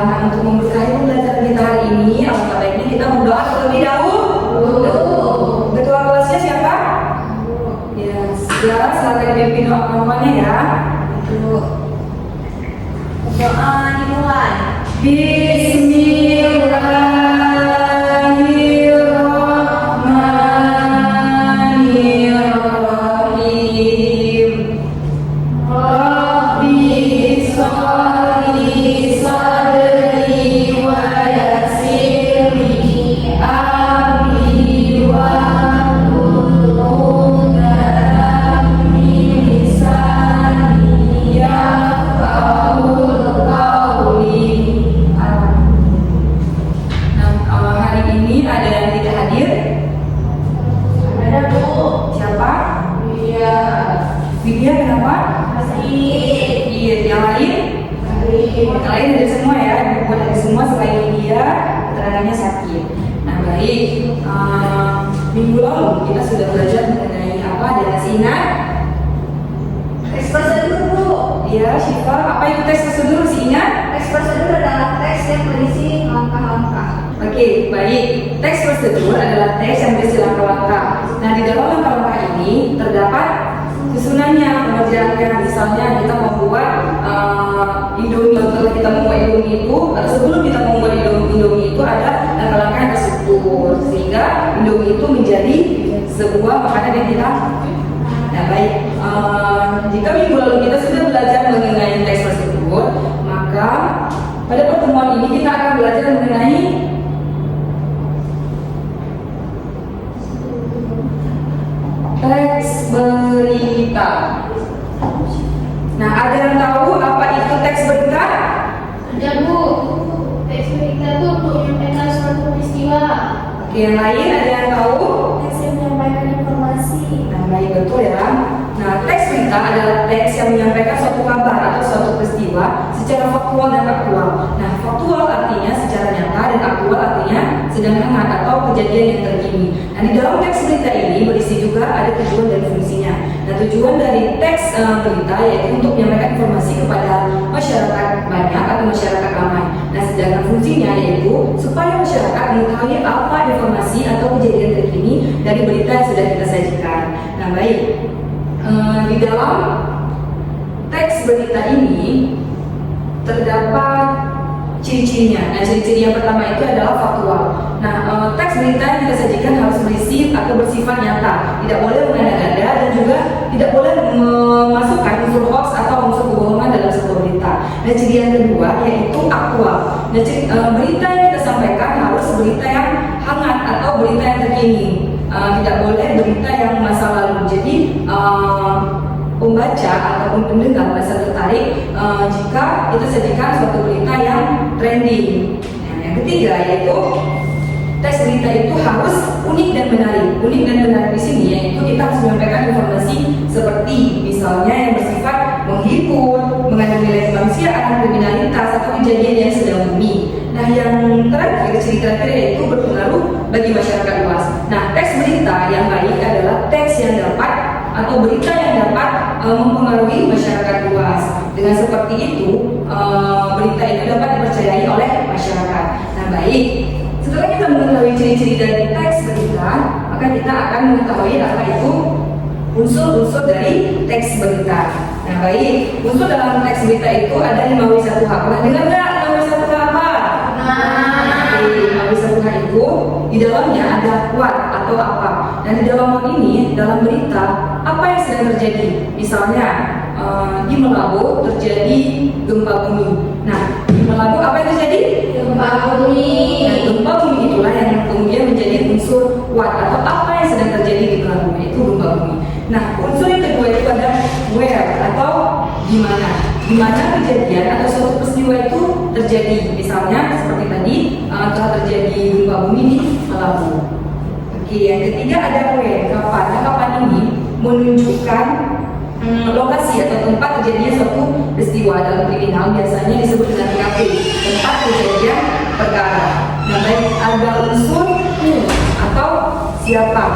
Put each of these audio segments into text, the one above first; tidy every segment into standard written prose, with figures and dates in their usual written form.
Nah, untuk memberkahi pembelajaran kita hari ini, alangkah baiknya kita berdoa terlebih dahulu. Ketua kelasnya siapa? Ya, sekarang silakan dipimpin doa-doanya ya. Doa dimulai. Bismillahirrahmanirrahim. Rabbi sholli sadri wa yassirli amri wa hlul 'uqdatam min lisani yafqahul qawli. Nah, hari ini ada yang tidak hadir. Ada Bu. Siapa? Iya. Widya, kenapa? Masih. Iya, yang lain? Yang lain dari semua ya, buat dari semua selain dia keterangannya sakit. Nah baik, minggu lalu kita sudah belajar mengenai apa dan masih ingat? Teks prosedur Bu. Iya, Syifa, apa itu teks prosedur masih ingat? Teks prosedur adalah teks yang berisi langkah-langkah. Oke, baik. Teks prosedur adalah teks yang berisi langkah-langkah. Nah di dalam langkah-langkah ini terdapat susunannya, pengerjaannya. Misalnya kita membuat Indomie. Setelah kita membuat Indomie itu, atau sebelum kita membuat Indomie itu ada langkah-langkah yang terstruktur sehingga Indomie itu menjadi sebuah makanan yang kita. Nah baik, jika minggu lalu kita sudah belajar mengenai teks prosedur, maka pada pertemuan ini kita akan belajar mengenai teks berita. Nah, ada yang tahu apa itu teks berita? Ada Bu, teks berita itu untuk menyampaikan suatu peristiwa. Oke, yang lain ada yang tahu? Teks yang menyampaikan informasi. Nah, baik, betul ya. Nah, teks berita adalah teks yang menyampaikan suatu kabar atau suatu peristiwa secara faktual dan aktual. Nah, faktual artinya secara nyata dan aktual artinya sedang hangat atau kejadian yang terkini. Nah, di dalam teks berita ini berisi juga ada tujuan dan fungsinya. Nah, tujuan dari teks berita yaitu untuk menyampaikan informasi kepada masyarakat banyak atau masyarakat ramai. Nah, sedangkan fungsinya yaitu supaya masyarakat mengetahui apa informasi atau kejadian terkini dari berita yang sudah kita sajikan. Nah, baik. Di dalam teks berita ini terdapat ciri-cirinya. Nah, ciri-ciri yang pertama itu adalah faktual. Nah, teks berita yang kita sajikan harus berisi atau bersifat nyata, tidak boleh mengada-ngada dan juga tidak boleh memasukkan unsur hoax atau unsur kebohongan dalam sebuah berita. Nah, ciri yang kedua yaitu aktual. Nah, berita yang kita sampaikan harus berita yang hangat atau berita yang terkini. Tidak boleh berita yang masa lalu. Jadi pembaca ataupun pendengar merasa tertarik jika kita sajikan suatu berita yang trending. Nah, yang ketiga yaitu teks berita itu harus unik dan menarik. Unik dan menarik di sini yaitu kita harus menyampaikan informasi seperti misalnya yang bersifat menghibur, mengandung nilai kemanusiaan, kriminalitas atau kejadian yang sedang bumi. Nah, yang terakhir, ciri terakhir yaitu berpengaruh bagi masyarakat luas. Nah, teks berita yang baik adalah teks yang dapat atau berita yang dapat mempengaruhi masyarakat luas. Dengan seperti itu, berita itu dapat dipercayai oleh masyarakat. Nah, baik. Setelah kita mengetahui ciri-ciri dari teks berita, maka kita akan mengetahui apa itu unsur-unsur dari teks berita. Nah, baik. Unsur dalam teks berita itu ada 5W1H. Pernah dengar nggak 5W1H apa? Di 5W1H itu di dalamnya ada what atau apa. Dan di dalam what ini, dalam berita, apa yang sedang terjadi? Misalnya di Melabu terjadi gempa bumi. Nah, di Melabu apa yang terjadi? Gempa bumi. Nah, gempa bumi itulah yang kemudian menjadi unsur what atau apa yang sedang terjadi di Melabu, yaitu gempa bumi. Nah, unsur yang kedua itu ada where atau di mana. Di mana kejadian atau suatu peristiwa itu terjadi. Misalnya seperti tadi telah terjadi gempa bumi di Melabu. Oke, yang ketiga ada when, kapan. Nah, kapan ini menunjukkan lokasi atau tempat terjadinya suatu peristiwa. Dalam kriminal biasanya disebut dengan TKP, tempat kejadian perkara. Nah, baik ada unsur atau siapa.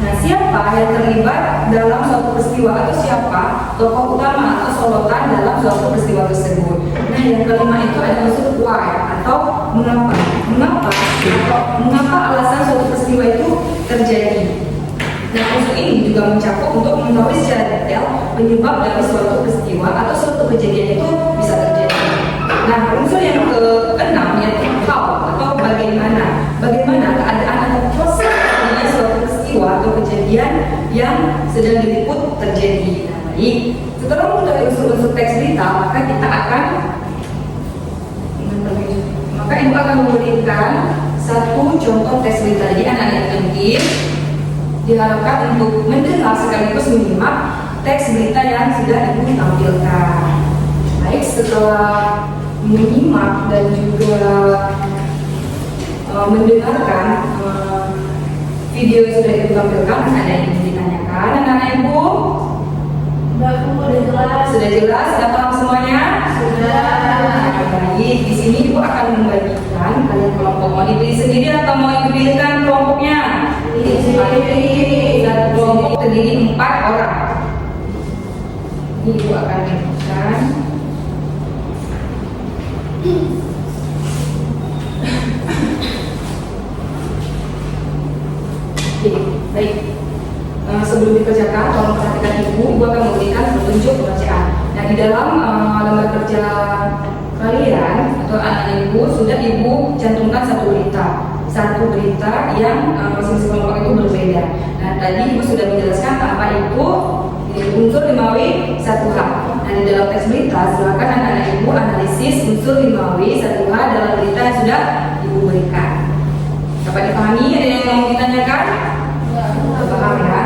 Nah, siapa yang terlibat dalam suatu peristiwa atau siapa tokoh utama atau sorotan dalam suatu peristiwa tersebut. Nah, yang kelima itu ada unsur why atau mengapa. Mengapa alasan suatu peristiwa itu terjadi. Nah, unsur ini juga mencakup untuk mengetahui secara detail penyebab dari suatu peristiwa atau suatu kejadian itu bisa terjadi. Nah, unsur yang keenam yaitu how atau bagaimana. Bagaimana keadaan atau proses terjadinya suatu peristiwa atau kejadian yang sedang diliput terjadi. Nah, baik. Setelah mengetahui unsur-unsur teks berita, maka kita akan ibu akan memberikan satu contoh teks berita. Jadi anak-anak penting diharapkan untuk mendengar sekaligus menyimak teks berita yang sudah ibu tampilkan. Baik, setelah menyimak dan juga mendengarkan video yang sudah ibu tampilkan, ada yang ingin ditanyakan anak-anak ibu? Sudah jelas? Sudah paham semuanya? Sudah. Baik, di sini ibu akan membagikan kalian kelompok. Mau dipilih sendiri atau mau ibu pilihkan kelompoknya? Satu kelompok terdiri 4 orang. Ini ibu akan bagikan. Oke, baik. Sebelum dikerjakan, tolong perhatikan ibu akan memberikan petunjuk bacaan. Nah, di dalam lembar kerja kalian atau anak ibu sudah ibu cantumkan satu berita yang masing-masing kelompok itu berbeda. Nah, tadi ibu sudah menjelaskan apa itu unsur 5W 1H. Nah, di dalam teks berita silakan anak-anak ibu analisis unsur 5W 1H dalam berita yang sudah ibu berikan. Dapat dipahami? Ada yang mau ditanyakan? Paham ya?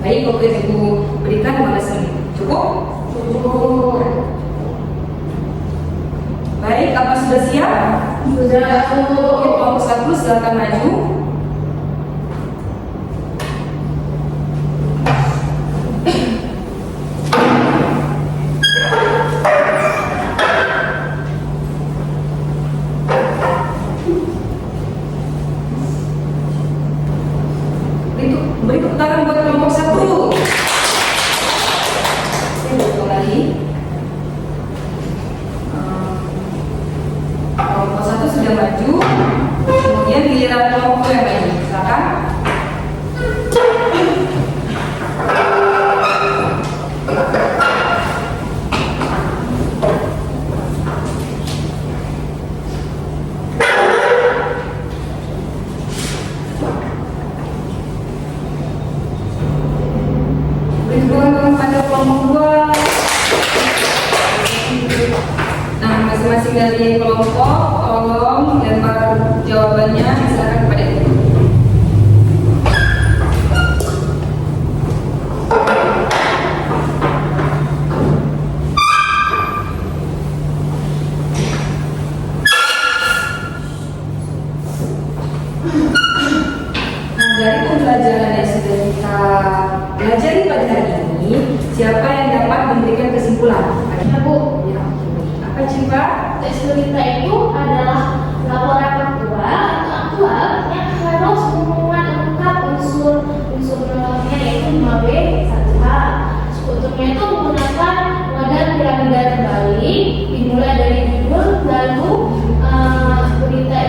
Baik, waktu yang ibu berikan 15 menit. Cukup? Cukup. Baik, apa sudah siap? Sudah. Oke, kelompok 1 silakan maju. Beri tepuk tangan buat kelompok 1. Oke, kembali. Kelompok 1 sudah maju. Kemudian giliran kelompok 2 yang maju. Silakan. Nah, masing-masing dari kelompok tolong lempar jawabannya silakan kepada ibu. Nah, dari pembelajaran yang sudah kita pelajari pada hari ini, siapa yang dapat memberikan kesimpulan? Ya, Bu. Ya, apa Cipa? Teks berita itu adalah laporan aktual yang harus mengungkap unsur dalamnya yaitu 5W 1H. Strukturnya itu menggunakan model piramida terbalik, dimulai dari judul, lalu berita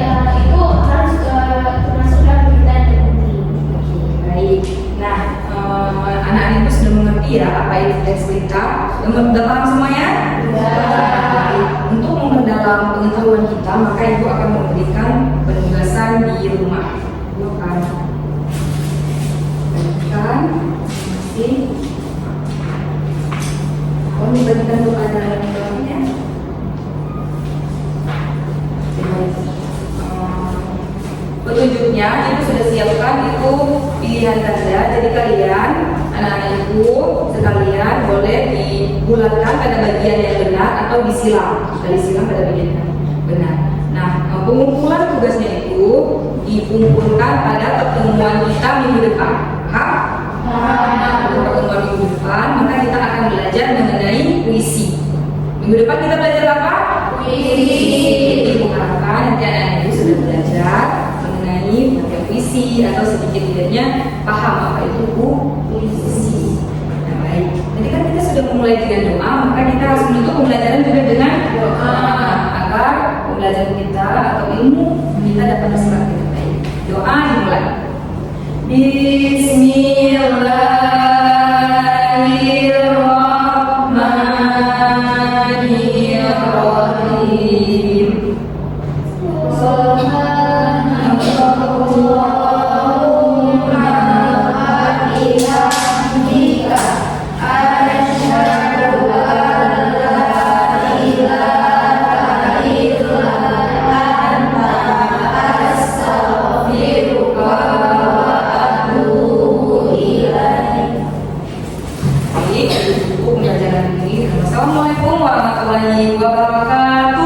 itu harus termasuk dalam berita yang terpenting. Baik. Nah, anak-anak ibu sudah mengerti ya apa itu teks berita? Sudah paham semuanya? Baik. Untuk memperdalam pengetahuan kita, maka ibu akan memberikan penugasan di rumah. Ibu akan bagikan masing-masing. Membagikan untuk anak-anak ya. Petunjuknya ibu sudah siapkan itu pilihan tanda. Jadi kalian anak-anak ibu sekalian boleh dibulatkan pada bagian yang benar atau disilang pada bagian yang benar. Nah, pengumpulan tugasnya itu dikumpulkan pada pertemuan kita minggu depan. Untuk pertemuan minggu depan, maka kita akan belajar mengenai puisi. Minggu depan kita belajar apa? Puisi. Jadi harapkan nanti anak-anak ibu sudah belajar mengenai puisi. puisi atau sedikit tidaknya paham apa itu puisi. Nah, baik. Nanti kan kita sudah memulai dengan doa, maka kita harus menutup pembelajaran juga dengan doa agar pembelajaran kita atau ilmu kita dapat terserap dengan baik. Doa dimulai. Bismillahirrahmanirrahim. Assalamualaikum warahmatullahi wabarakatuh.